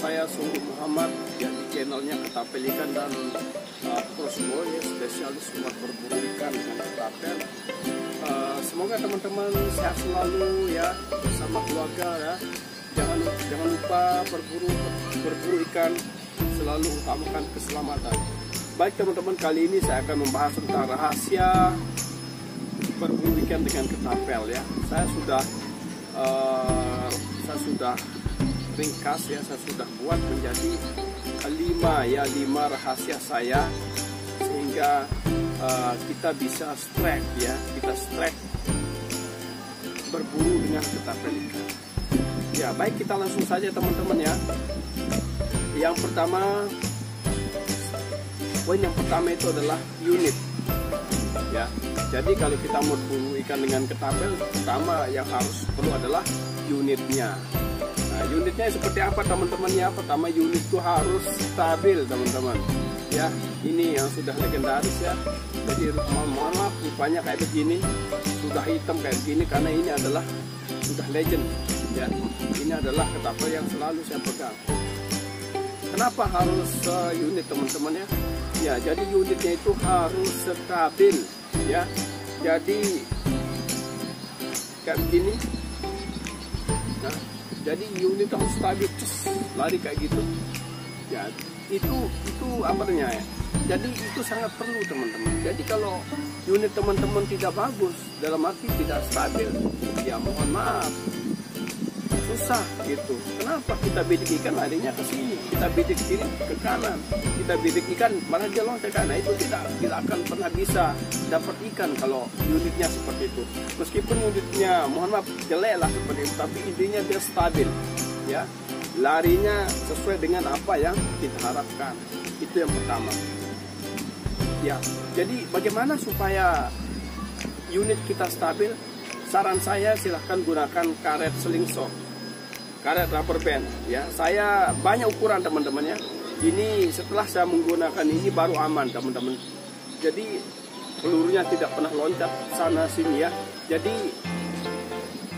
saya Sungguh Muhammad ya, di channelnya Ketapel Ikan dan Crossbow ya, spesialis buat berburu ikan dengan ketapel. Semoga teman-teman sehat selalu ya bersama keluarga ya. Jangan lupa berburu ikan, selalu utamakan keselamatan. Baik teman-teman, kali ini saya akan membahas tentang rahasia berburu ikan dengan ketapel ya. Saya sudah ringkas ya, saya sudah buat menjadi 5 rahasia saya sehingga kita bisa strike ya, berburu dengan ketapel ikan. Ya baik, kita langsung saja teman-teman ya. Poin yang pertama itu adalah unit ya. Jadi kalau kita mau berburu ikan dengan ketapel, pertama yang harus perlu adalah unitnya. Nah, unitnya seperti apa teman-teman ya? Pertama, unit itu harus stabil teman-teman ya. Ini yang sudah legendaris ya. Jadi mohon maaf rupanya kayak begini, sudah hitam kayak begini karena ini adalah sudah legend ya. Ini adalah ketapel yang selalu saya pegang. Kenapa harus unit teman-teman ya? Ya, jadi unitnya itu harus stabil ya. Jadi kayak begini. Nah, jadi unit harus stabil, lari kayak gitu. Ya, itu apa namanya ya? Jadi itu sangat perlu teman-teman. Jadi kalau unit teman-teman tidak bagus, dalam arti tidak stabil, ya mohon maaf, susah gitu. Kenapa? Kita bidik ikan larinya ke sini, kita bidik kiri ke kanan, kita bidik ikan malah dia loncat ke kanan. Itu tidak akan pernah bisa dapat ikan kalau unitnya seperti itu. Meskipun unitnya mohon maaf jelek lah seperti itu, tapi intinya dia stabil ya, larinya sesuai dengan apa yang kita harapkan. Itu yang pertama ya. Jadi bagaimana supaya unit kita stabil? Saran saya silahkan gunakan karet slingshot, karet rubber band ya. Saya banyak ukuran teman-teman ya. Ini setelah saya menggunakan ini baru aman teman-teman. Jadi pelurunya tidak pernah loncat sana sini ya. Jadi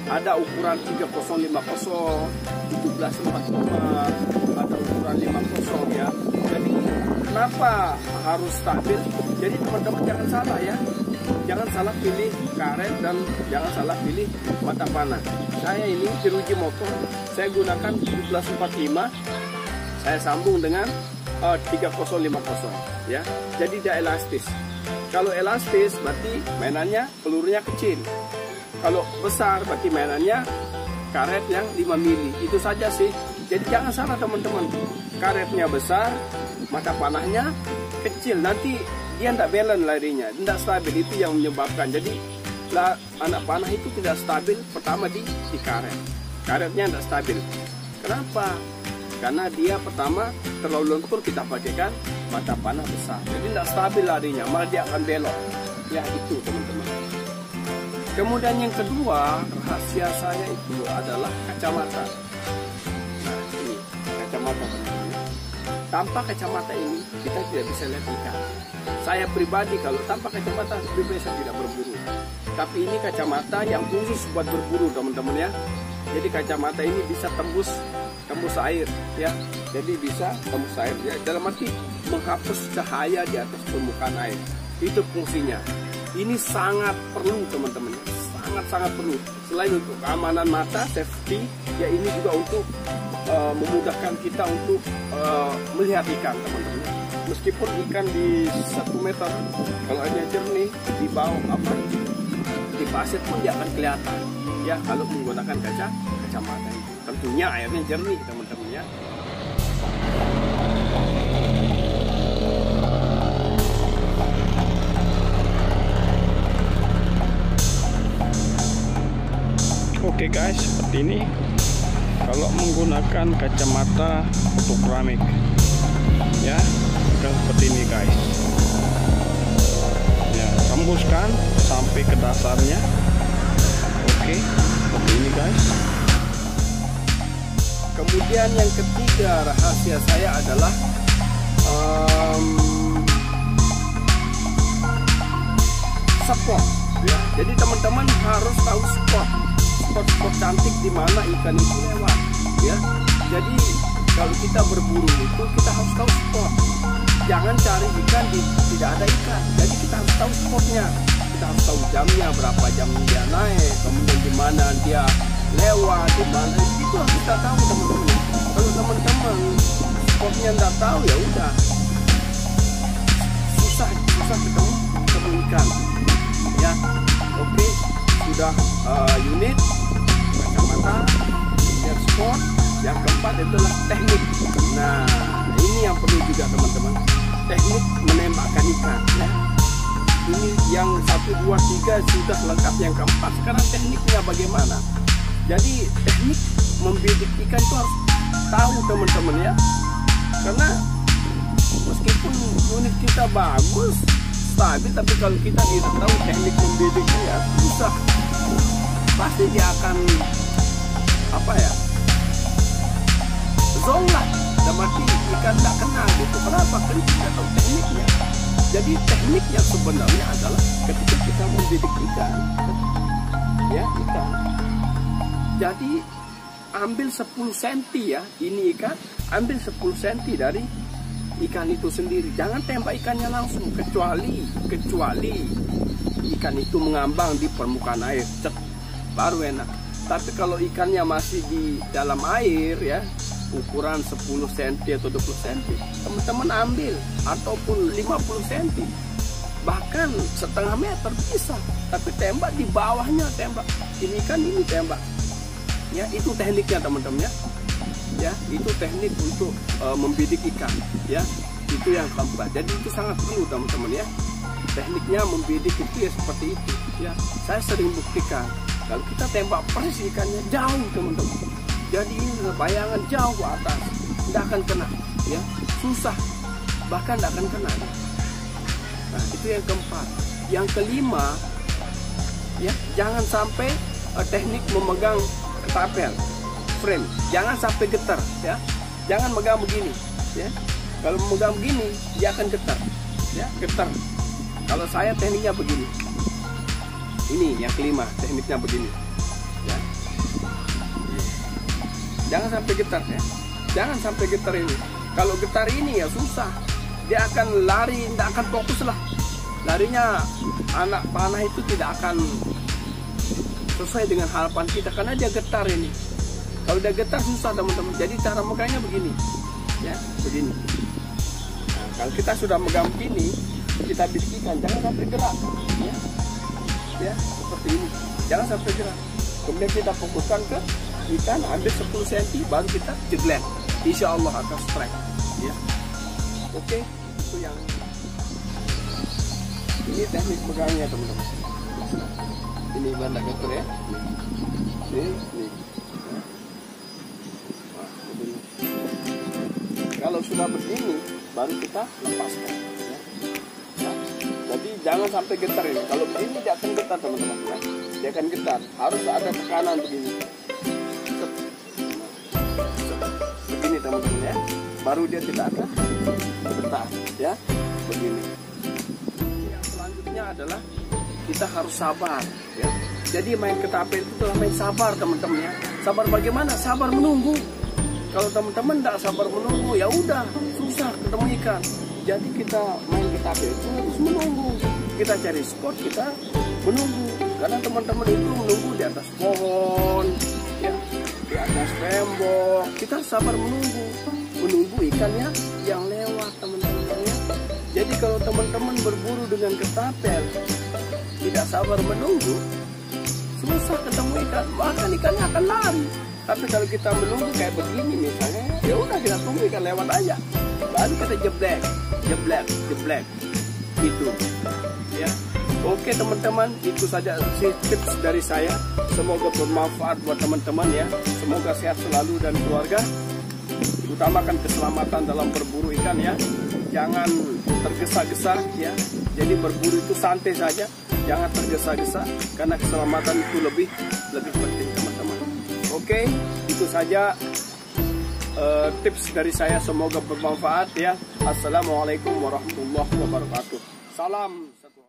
ada ukuran 3050, 1745, ada ukuran 50 ya. Jadi kenapa harus stabil? Jadi teman-teman jangan salah ya. Jangan salah pilih karet dan jangan salah pilih mata panah. Saya ini jeruji motor, saya gunakan 1745, saya sambung dengan 3050 ya. Jadi dia elastis. Kalau elastis berarti mainannya pelurunya kecil. Kalau besar berarti mainannya karet yang 5 mili. Itu saja sih. Jadi jangan salah teman-teman. Karetnya besar, mata panahnya kecil. Nanti dia tidak balance larinya, tidak stabil. Itu yang menyebabkan. Jadi anak panah itu tidak stabil. Pertama di karet. Karetnya tidak stabil. Kenapa? Karena dia pertama terlalu lentur, kita pakaikan mata panah besar. Jadi tidak stabil larinya, malah dia akan belok. Ya itu teman-teman. Kemudian yang kedua, rahasia saya itu adalah kacamata. Nah ini kacamata teman-teman. Tanpa kacamata ini kita tidak bisa lihat ikan. Saya pribadi kalau tanpa kacamata lebih baik saya tidak berburu. Tapi ini kacamata yang khusus buat berburu teman-teman ya. Jadi kacamata ini bisa tembus air ya. Jadi bisa tembus air ya. Dalam arti menghapus cahaya di atas permukaan air. Itu fungsinya. Ini sangat perlu teman-teman, sangat perlu. Selain untuk keamanan mata, safety, ya ini juga untuk memudahkan kita untuk melihat ikan teman-teman. Meskipun ikan di 1 meter, kalau airnya jernih, di bawah di pasir pun dia akan kelihatan. Ya kalau menggunakan kacamata itu, tentunya airnya jernih teman-teman ya. Oke guys, seperti ini kalau menggunakan kacamata fotokeramik ya, seperti ini guys ya, tembuskan sampai ke dasarnya. Oke, seperti ini guys. Kemudian yang ketiga rahasia saya adalah spot ya. Jadi teman-teman harus tahu spot cantik di mana ikan itu lewat ya. Jadi kalau kita berburu itu kita harus tahu spot. Jangan cari ikan tidak ada ikan. Jadi kita harus tahu spotnya. Kita harus tahu jamnya, berapa jam dia naik, kemudian di mana dia lewat, di mana itu harus kita tahu teman-teman. Kalau teman-teman spotnya nggak tahu ya udah susah ketemu ikan. Ya, oke, sudah unit, kacamata, lihat spot. Yang keempat itulah teknik. Nah, ini yang perlu juga teman-teman. Teknik menembakkan ikan. Ya. Ini yang 1, 2, 3 sudah lengkap. Yang keempat sekarang tekniknya bagaimana? Jadi teknik membidik ikan itu harus tahu teman-teman ya. Karena meskipun unit kita bagus, stabil, tapi kalau kita tidak tahu teknik membidiknya ya susah. Pasti dia akan zong lah, dan mati ikan tak kena gitu. Kenapa? Kan kita tahu tekniknya. Jadi teknik yang sebenarnya adalah ketika kita membidik ikan, ya ikan. Jadi ambil 10 cm ya, ini ikan, ambil 10 cm dari ikan itu sendiri. Jangan tembak ikannya langsung, kecuali ikan itu mengambang di permukaan air, baru enak. Tapi kalau ikannya masih di dalam air ya, ukuran 10 cm atau 20 cm, teman-teman ambil, ataupun 50 cm, bahkan setengah meter bisa, tapi tembak di bawahnya, tembak ini kan ini tembak ya. Itu tekniknya teman-teman ya, itu teknik untuk membidik ikan ya, itu yang keempat. Jadi itu sangat perlu teman-teman ya, tekniknya membidik itu ya seperti itu ya. Saya sering buktikan kalau kita tembak persis ikannya jauh teman-teman, jadi ini bayangan jauh ke atas, tidak akan kena ya, susah, bahkan tidak akan kena. Nah itu yang keempat. Yang kelima ya, jangan sampai teknik memegang ketapel frame, jangan sampai getar ya, jangan megang begini ya. Kalau memegang begini dia akan getar ya, getar. Kalau saya tekniknya begini, ini yang kelima, tekniknya begini ya. Jangan sampai getar ya, jangan sampai getar ini. Kalau getar ini ya susah, dia akan lari, tidak akan fokus lah. Larinya anak panah itu tidak akan sesuai dengan harapan kita karena dia getar ini. Kalau dia getar susah teman-teman. Jadi cara megangnya begini ya, begini. Nah, kalau kita sudah megang begini, kita bidikan, jangan sampai gerak ya, seperti ini, jangan sampai gerak. Kemudian kita fokuskan ke ikan, ambil 10 cm, baru kita jeglek, insya Allah akan strike ya. Oke, itu yang ini teknik megangnya teman-teman. Ini banda getar ya, ini. Nah, begini. Kalau sudah begini baru kita lepaskan ya. Jadi jangan sampai getar ini. Kalau begini dia akan getar teman-teman ya. Dia akan getar, harus ada tekanan begini. Begini teman-teman ya, baru dia tidak akan getar ya, begini. Yang selanjutnya adalah kita harus sabar ya. Jadi main ketapel itu adalah main sabar teman-teman ya. Sabar bagaimana? Sabar menunggu. Kalau teman-teman tidak sabar menunggu ya udah susah ketemu ikan. Jadi kita main ketapel itu harus menunggu. Kita cari spot, kita menunggu. Karena teman-teman itu menunggu di atas pohon ya, di atas tembok. Kita sabar menunggu ikannya yang lewat teman-teman ya. Jadi kalau teman-teman berburu dengan ketapel tidak sabar menunggu, susah ketemu ikan, bahkan ikannya akan lari. Tapi kalau kita menunggu kayak begini misalnya, ya udah kita tunggu ikan lewat aja, baru kita jeblek itu ya. Oke teman-teman, itu saja tips dari saya. Semoga bermanfaat buat teman-teman ya. Semoga sehat selalu dan keluarga. Utamakan keselamatan dalam berburu ikan ya. Jangan tergesa-gesa ya. Jadi berburu itu santai saja, jangan tergesa-gesa karena keselamatan itu lebih penting teman-teman. Oke, itu saja tips dari saya. Semoga bermanfaat ya. Assalamualaikum warahmatullahi wabarakatuh. Salam satu.